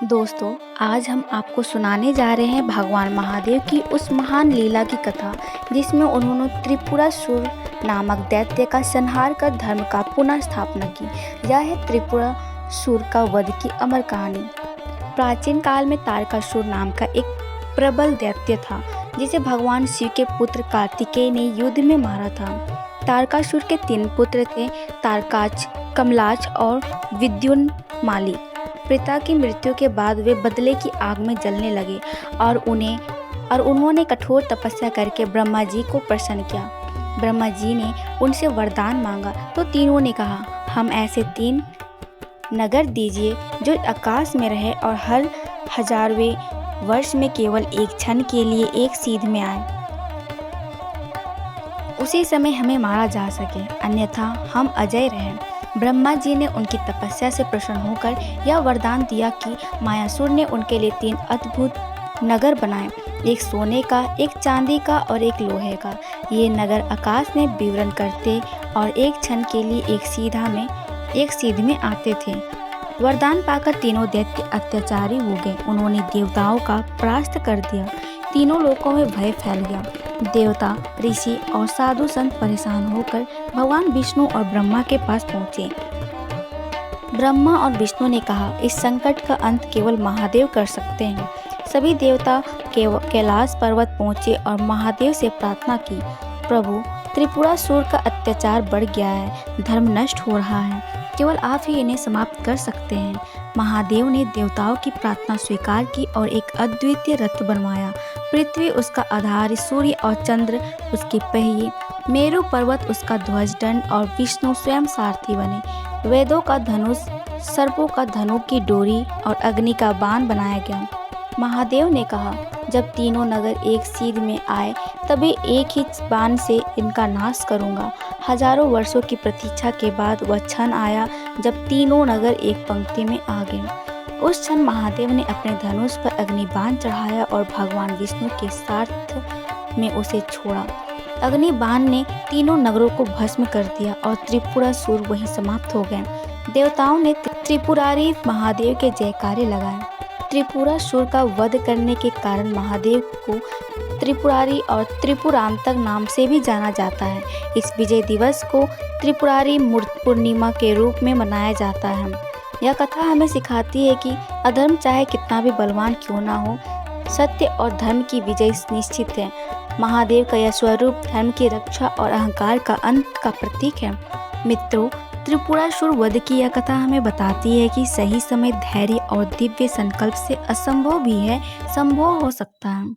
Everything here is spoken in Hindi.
दोस्तों, आज हम आपको सुनाने जा रहे हैं भगवान महादेव की उस महान लीला की कथा जिसमें उन्होंने त्रिपुरासुर नामक दैत्य का संहार कर धर्म का पुनः स्थापना की। यह है त्रिपुरासुर का वध की अमर कहानी। प्राचीन काल में तारकासुर नाम का एक प्रबल दैत्य था जिसे भगवान शिव के पुत्र कार्तिकेय ने युद्ध में मारा था। तारकासुर के 3 पुत्र थे, तारकाच, कमलाच और विद्युन्माली। पिता की मृत्यु के बाद वे बदले की आग में जलने लगे और उन्होंने कठोर तपस्या करके ब्रह्मा जी को प्रसन्न किया। ब्रह्मा जी ने उनसे वरदान मांगा तो तीनों ने कहा, हम ऐसे 3 नगर दीजिए जो आकाश में रहे और हर 1000वें वर्ष में केवल एक क्षण के लिए एक सीध में आए। उसी समय हमें मारा जा सके, अन्यथा हम अजय रहें। ब्रह्मा जी ने उनकी तपस्या से प्रसन्न होकर यह वरदान दिया कि मायासुर ने उनके लिए 3 अद्भुत नगर बनाए, एक सोने का, एक चांदी का और एक लोहे का। ये नगर आकाश में विवरण करते और एक क्षण के लिए एक सीध में आते थे। वरदान पाकर तीनों दैत्य अत्याचारी हो गए। उन्होंने देवताओं का परास्त कर दिया। तीनों लोकों में भय फैल गया। देवता, ऋषि और साधु संत परेशान होकर भगवान विष्णु और ब्रह्मा के पास पहुँचे। ब्रह्मा और विष्णु ने कहा, इस संकट का अंत केवल महादेव कर सकते हैं। सभी देवता कैलाश पर्वत पहुँचे और महादेव से प्रार्थना की, प्रभु, त्रिपुरासुर का अत्याचार बढ़ गया है, धर्म नष्ट हो रहा है, केवल आप ही इन्हें समाप्त कर सकते हैं। महादेव ने देवताओं की प्रार्थना स्वीकार की और एक अद्वितीय रथ बनवाया। पृथ्वी उसका आधार, सूर्य और चंद्र उसके पहिए, मेरु पर्वत उसका ध्वज दंड और विष्णु स्वयं सारथी बने। वेदों का धनुष, सर्पों का धनुष की डोरी और अग्नि का बाण बनाया गया। महादेव ने कहा, जब तीनों नगर एक सीध में आए तभी एक ही बाण से इनका नाश करूंगा। हजारों वर्षों की प्रतीक्षा के बाद वह क्षण आया जब तीनों नगर एक पंक्ति में आ गए। उस क्षण महादेव ने अपने धनुष पर अग्निबाण चढ़ाया और भगवान विष्णु के साथ में उसे छोड़ा। अग्निबाण ने तीनों नगरों को भस्म कर दिया और त्रिपुरासुर वहीं समाप्त हो गए। देवताओं ने त्रिपुरारी महादेव के जयकारे लगाए। त्रिपुरासुर का वध करने के कारण महादेव को त्रिपुरारी और त्रिपुरांतक नाम से भी जाना जाता है। इस विजय दिवस को त्रिपुरारी पूर्णिमा के रूप में मनाया जाता है। यह कथा हमें सिखाती है कि अधर्म चाहे कितना भी बलवान क्यों ना हो, सत्य और धर्म की विजय निश्चित है। महादेव का यह स्वरूप धर्म की रक्षा और अहंकार का अंत का प्रतीक है। मित्रों, त्रिपुरासुर वध की यह कथा हमें बताती है कि सही समय, धैर्य और दिव्य संकल्प से असंभव भी है संभव हो सकता है।